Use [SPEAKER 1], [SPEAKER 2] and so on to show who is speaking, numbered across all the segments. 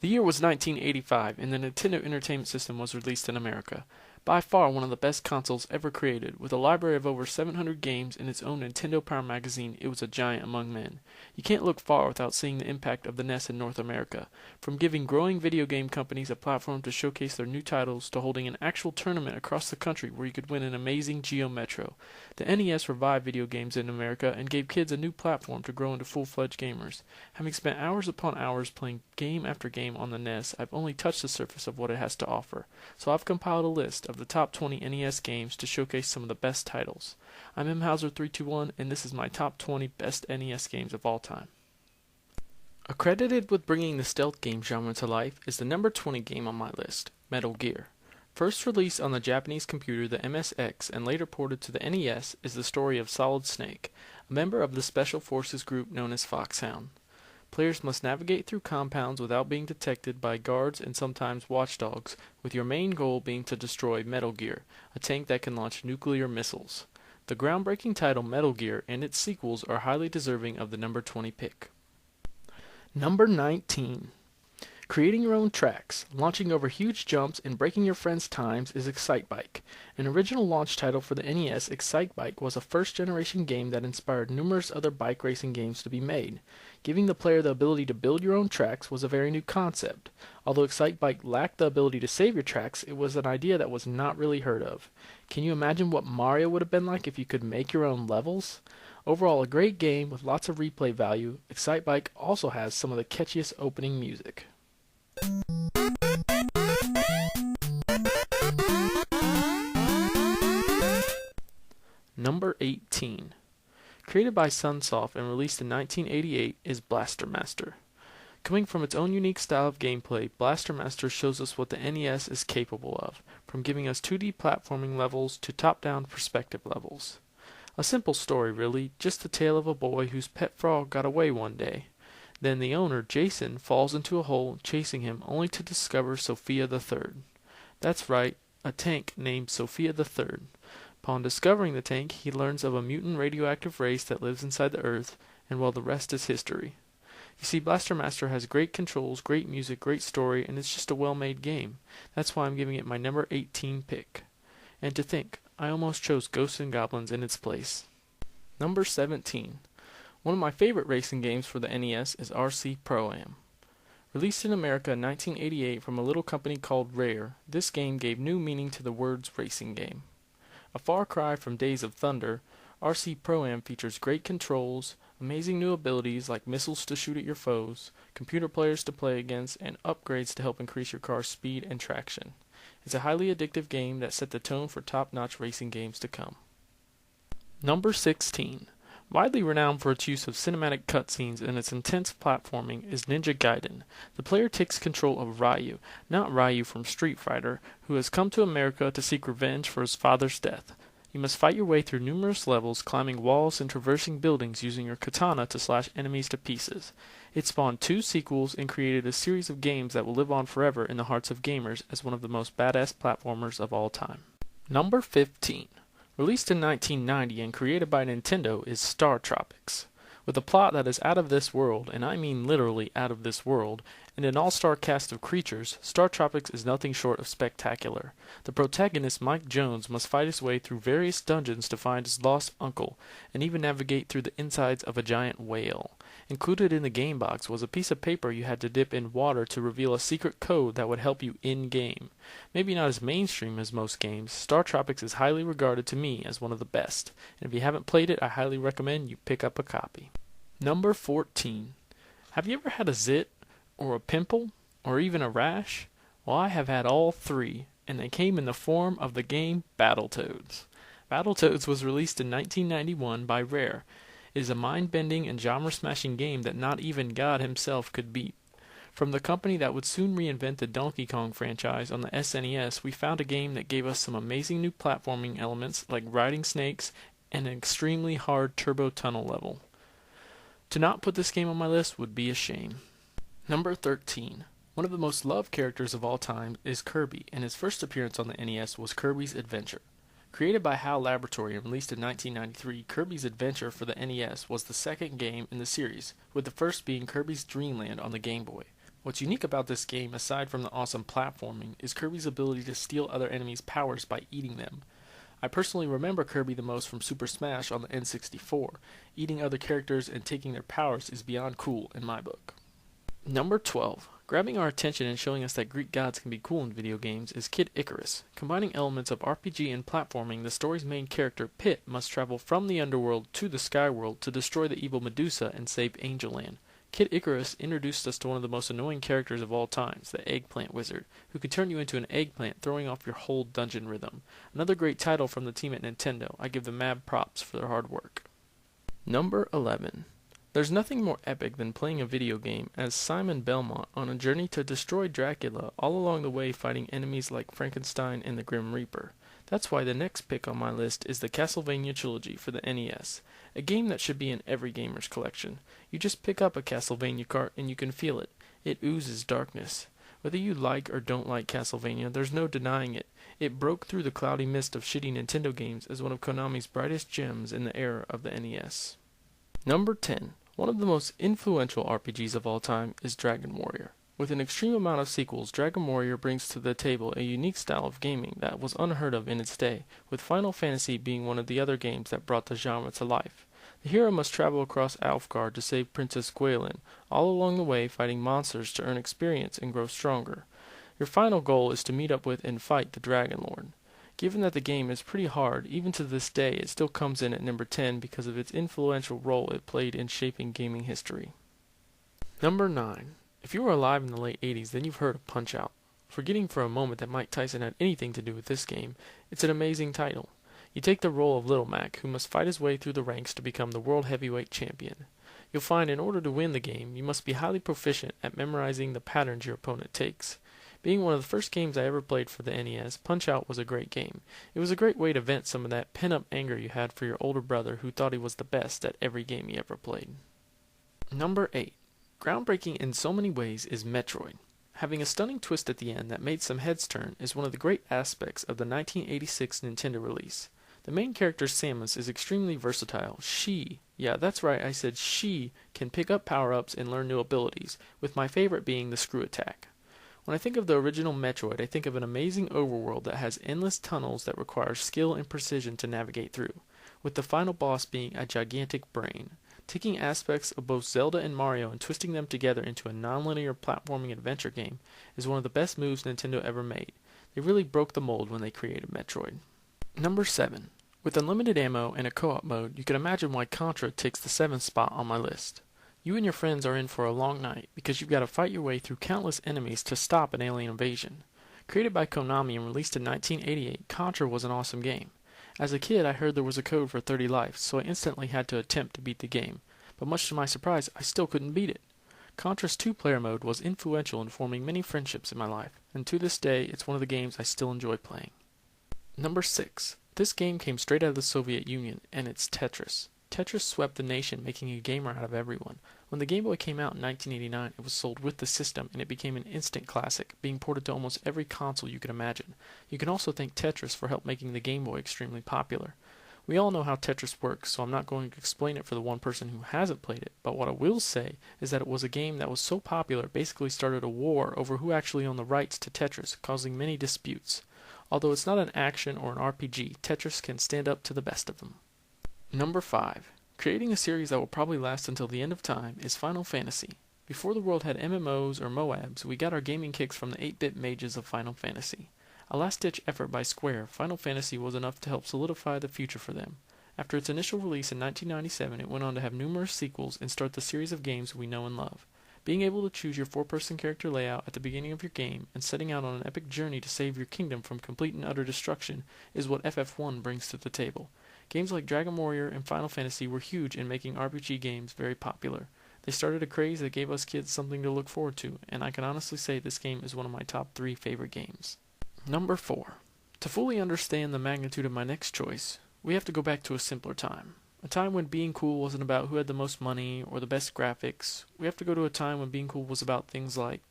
[SPEAKER 1] The year was 1985, and the Nintendo Entertainment System was released in America. By far one of the best consoles ever created. With a library of over 700 games and its own Nintendo Power magazine, it was a giant among men. You can't look far without seeing the impact of the NES in North America. From giving growing video game companies a platform to showcase their new titles, to holding an actual tournament across the country where you could win an amazing Geo Metro. The NES revived video games in America and gave kids a new platform to grow into full-fledged gamers. Having spent hours upon hours playing game after game on the NES, I've only touched the surface of what it has to offer. So I've compiled a list of the top 20 NES games to showcase some of the best titles. I'm mhauser321, and this is my top 20 best NES games of all time. Accredited with bringing the stealth game genre to life is the number 20 game on my list, Metal Gear. First released on the Japanese computer, the MSX, and later ported to the NES, is the story of Solid Snake, a member of the Special Forces group known as Foxhound. Players must navigate through compounds without being detected by guards and sometimes watchdogs, with your main goal being to destroy Metal Gear, a tank that can launch nuclear missiles. The groundbreaking title Metal Gear and its sequels are highly deserving of the number 20 pick. Number 19. Creating your own tracks, launching over huge jumps, and breaking your friends' times is Excitebike. An original launch title for the NES, Excitebike was a first-generation game that inspired numerous other bike racing games to be made. Giving the player the ability to build your own tracks was a very new concept. Although Excitebike lacked the ability to save your tracks, it was an idea that was not really heard of. Can you imagine what Mario would have been like if you could make your own levels? Overall, a great game with lots of replay value, Excitebike also has some of the catchiest opening music. Number 18. Created by Sunsoft and released in 1988 is Blaster Master. Coming from its own unique style of gameplay, Blaster Master shows us what the NES is capable of, from giving us 2D platforming levels to top-down perspective levels. A simple story really, just the tale of a boy whose pet frog got away one day. Then the owner, Jason, falls into a hole chasing him only to discover Sophia the Third. That's right, a tank named Sophia the Third. Upon discovering the tank, he learns of a mutant radioactive race that lives inside the Earth, and well, the rest is history. You see, Blaster Master has great controls, great music, great story, and it's just a well-made game. That's why I'm giving it my number 18 pick. And to think, I almost chose Ghosts and Goblins in its place. Number 17. One of my favorite racing games for the NES is RC Pro-Am. Released in America in 1988 from a little company called Rare, this game gave new meaning to the words racing game. A far cry from Days of Thunder, RC Pro-Am features great controls, amazing new abilities like missiles to shoot at your foes, computer players to play against, and upgrades to help increase your car's speed and traction. It's a highly addictive game that set the tone for top-notch racing games to come. Number 16. Widely renowned for its use of cinematic cutscenes and its intense platforming is Ninja Gaiden. The player takes control of Ryu, not Ryu from Street Fighter, who has come to America to seek revenge for his father's death. You must fight your way through numerous levels, climbing walls and traversing buildings using your katana to slash enemies to pieces. It spawned 2 sequels and created a series of games that will live on forever in the hearts of gamers as one of the most badass platformers of all time. Number 15. Released in 1990 and created by Nintendo is Startropics. With a plot that is out of this world, and I mean literally out of this world, and an all-star cast of creatures, Startropics is nothing short of spectacular. The protagonist, Mike Jones, must fight his way through various dungeons to find his lost uncle, and even navigate through the insides of a giant whale. Included in the game box was a piece of paper you had to dip in water to reveal a secret code that would help you in-game. Maybe not as mainstream as most games, Startropics is highly regarded to me as one of the best, and if you haven't played it, I highly recommend you pick up a copy. Number 14. Have you ever had a zit, or a pimple, or even a rash? Well, I have had all 3, and they came in the form of the game Battletoads. Battletoads was released in 1991 by Rare. It is a mind-bending and genre-smashing game that not even God himself could beat. From the company that would soon reinvent the Donkey Kong franchise on the SNES, we found a game that gave us some amazing new platforming elements like riding snakes and an extremely hard turbo tunnel level. To not put this game on my list would be a shame. Number 13. One of the most loved characters of all time is Kirby, and his first appearance on the NES was Kirby's Adventure. Created by HAL Laboratory and released in 1993, Kirby's Adventure for the NES was the second game in the series, with the first being Kirby's Dream Land on the Game Boy. What's unique about this game, aside from the awesome platforming, is Kirby's ability to steal other enemies' powers by eating them. I personally remember Kirby the most from Super Smash on the N64. Eating other characters and taking their powers is beyond cool in my book. Number 12. Grabbing our attention and showing us that Greek gods can be cool in video games is Kid Icarus. Combining elements of RPG and platforming, the story's main character, Pit, must travel from the underworld to the sky world to destroy the evil Medusa and save Angel Land. Kid Icarus introduced us to one of the most annoying characters of all times, the Eggplant Wizard, who can turn you into an eggplant, throwing off your whole dungeon rhythm. Another great title from the team at Nintendo. I give them mad props for their hard work. Number 11. There's nothing more epic than playing a video game as Simon Belmont on a journey to destroy Dracula, all along the way fighting enemies like Frankenstein and the Grim Reaper. That's why the next pick on my list is the Castlevania Trilogy for the NES, a game that should be in every gamer's collection. You just pick up a Castlevania cart and you can feel it. It oozes darkness. Whether you like or don't like Castlevania, there's no denying it. It broke through the cloudy mist of shitty Nintendo games as one of Konami's brightest gems in the era of the NES. Number 10. One of the most influential RPGs of all time is Dragon Warrior. With an extreme amount of sequels, Dragon Warrior brings to the table a unique style of gaming that was unheard of in its day, with Final Fantasy being one of the other games that brought the genre to life. The hero must travel across Alfgard to save Princess Gwaelin, all along the way fighting monsters to earn experience and grow stronger. Your final goal is to meet up with and fight the Dragon Lord. Given that the game is pretty hard, even to this day it still comes in at number 10 because of its influential role it played in shaping gaming history. Number 9. If you were alive in the late 80s, then you've heard of Punch-Out! Forgetting for a moment that Mike Tyson had anything to do with this game, it's an amazing title. You take the role of Little Mac, who must fight his way through the ranks to become the World Heavyweight Champion. You'll find in order to win the game, you must be highly proficient at memorizing the patterns your opponent takes. Being one of the first games I ever played for the NES, Punch-Out! Was a great game. It was a great way to vent some of that pent-up anger you had for your older brother who thought he was the best at every game he ever played. Number 8. Groundbreaking in so many ways is Metroid. Having a stunning twist at the end that made some heads turn is one of the great aspects of the 1986 Nintendo release. The main character Samus is extremely versatile. Yeah, that's right, I said she can pick up power-ups and learn new abilities, with my favorite being the screw attack. When I think of the original Metroid, I think of an amazing overworld that has endless tunnels that require skill and precision to navigate through, with the final boss being a gigantic brain. Taking aspects of both Zelda and Mario and twisting them together into a non-linear platforming adventure game is one of the best moves Nintendo ever made. They really broke the mold when they created Metroid. Number 7. With unlimited ammo and a co-op mode, you can imagine why Contra takes the 7th spot on my list. You and your friends are in for a long night because you've got to fight your way through countless enemies to stop an alien invasion. Created by Konami and released in 1988, Contra was an awesome game. As a kid, I heard there was a code for 30 lives, so I instantly had to attempt to beat the game. But much to my surprise, I still couldn't beat it. Contra's 2-player mode was influential in forming many friendships in my life, and to this day, it's one of the games I still enjoy playing. Number 6. This game came straight out of the Soviet Union, and it's Tetris. Tetris swept the nation, making a gamer out of everyone. When the Game Boy came out in 1989, it was sold with the system, and it became an instant classic, being ported to almost every console you could imagine. You can also thank Tetris for help making the Game Boy extremely popular. We all know how Tetris works, so I'm not going to explain it for the one person who hasn't played it, but what I will say is that it was a game that was so popular it basically started a war over who actually owned the rights to Tetris, causing many disputes. Although it's not an action or an RPG, Tetris can stand up to the best of them. Number 5. Creating a series that will probably last until the end of time is Final Fantasy. Before the world had MMOs or MOABs, we got our gaming kicks from the 8-bit mages of Final Fantasy. A last-ditch effort by Square, Final Fantasy was enough to help solidify the future for them. After its initial release in 1997, it went on to have numerous sequels and start the series of games we know and love. Being able to choose your 4-person character layout at the beginning of your game and setting out on an epic journey to save your kingdom from complete and utter destruction is what FF1 brings to the table. Games like Dragon Warrior and Final Fantasy were huge in making RPG games very popular. They started a craze that gave us kids something to look forward to, and I can honestly say this game is one of my top 3 favorite games. Number 4. To fully understand the magnitude of my next choice, we have to go back to a simpler time. A time when being cool wasn't about who had the most money or the best graphics. We have to go to a time when being cool was about things like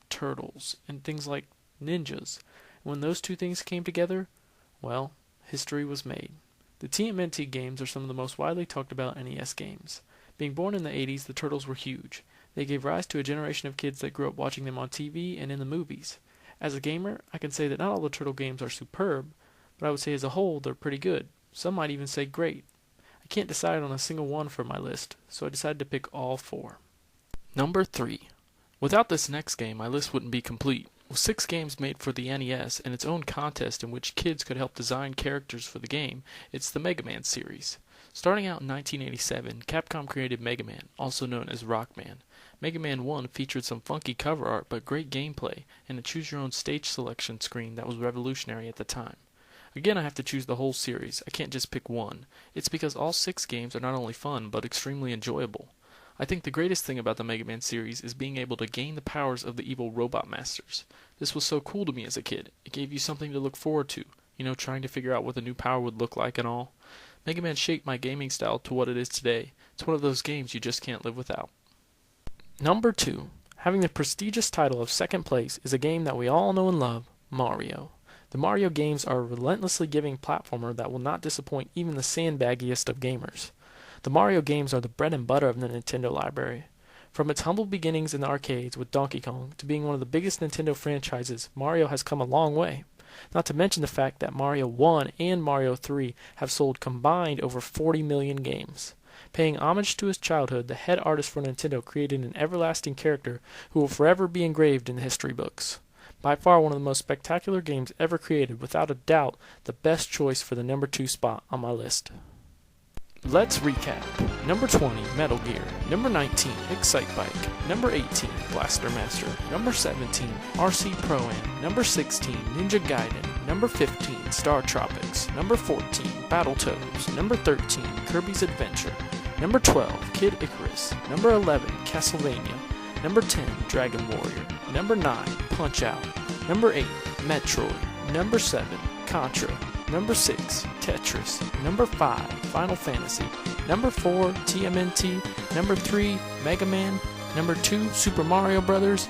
[SPEAKER 1] turtles and things like ninjas. And when those two things came together, well, history was made. The Tmnt games are some of the most widely talked about NES games. Being born in the 80s, the Turtles were huge. They gave rise to a generation of kids that grew up watching them on TV and in the movies. As a gamer, I can say that not all the Turtle games are superb, but I would say as a whole they're pretty good. Some might even say great. I can't decide on a single one for my list, so I decided to pick all 4. Number 3. Without this next game, my list wouldn't be complete. With 6 games made for the NES and its own contest in which kids could help design characters for the game, it's the Megaman series. Starting out in 1987, Capcom created Megaman, also known as Rockman. Megaman 1 featured some funky cover art but great gameplay, and a choose-your-own stage selection screen that was revolutionary at the time. Again, I have to choose the whole series. I can't just pick one. It's because all 6 games are not only fun, but extremely enjoyable. I think the greatest thing about the Mega Man series is being able to gain the powers of the evil robot masters. This was so cool to me as a kid. It gave you something to look forward to, trying to figure out what the new power would look like and all. Mega Man shaped my gaming style to what it is today. It's one of those games you just can't live without. Number 2. Having the prestigious title of second place is a game that we all know and love, Mario. The Mario games are a relentlessly giving platformer that will not disappoint even the sandbaggiest of gamers. The Mario games are the bread and butter of the Nintendo library. From its humble beginnings in the arcades with Donkey Kong to being one of the biggest Nintendo franchises, Mario has come a long way. Not to mention the fact that Mario 1 and Mario 3 have sold combined over 40 million games. Paying homage to his childhood, the head artist for Nintendo created an everlasting character who will forever be engraved in the history books. By far one of the most spectacular games ever created, without a doubt the best choice for the number 2 spot on my list. Let's recap. Number 20, Metal Gear. Number 19, Excitebike. Number 18, Blaster Master. Number 17, RC Pro-Am. Number 16, Ninja Gaiden. Number 15, Startropics. Number 14, Battletoads. Number 13, Kirby's Adventure. Number 12, Kid Icarus. Number 11, Castlevania. Number 10, Dragon Warrior. Number 9, Punchout. Number 8, Metroid. Number 7, Contra. Number 6, Tetris. Number 5, Final Fantasy. Number 4, Tmnt. Number 3, Megaman. Number 2, Super Mario Bros.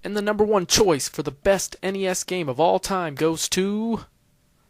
[SPEAKER 1] And the number 1 choice for the best NES game of all time goes to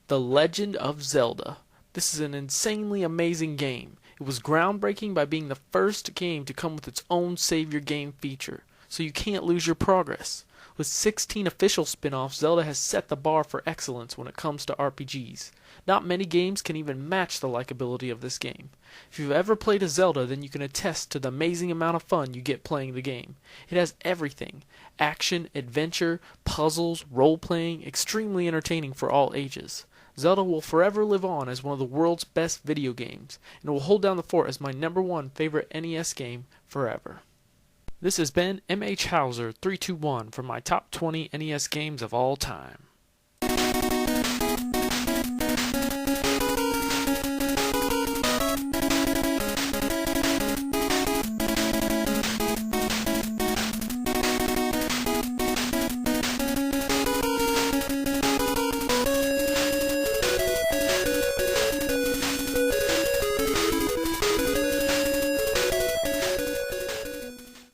[SPEAKER 1] The Legend of Zelda. This is an insanely amazing game. It was groundbreaking by being the first game to come with its own save your game feature, so you can't lose your progress. With 16 official spin-offs, Zelda has set the bar for excellence when it comes to RPGs. Not many games can even match the likability of this game. If you've ever played a Zelda, then you can attest to the amazing amount of fun you get playing the game. It has everything: action, adventure, puzzles, role-playing, extremely entertaining for all ages. Zelda will forever live on as one of the world's best video games, and will hold down the fort as my number 1 favorite NES game forever. This has been M.H. Hauser 321 for my top 20 NES games of all time.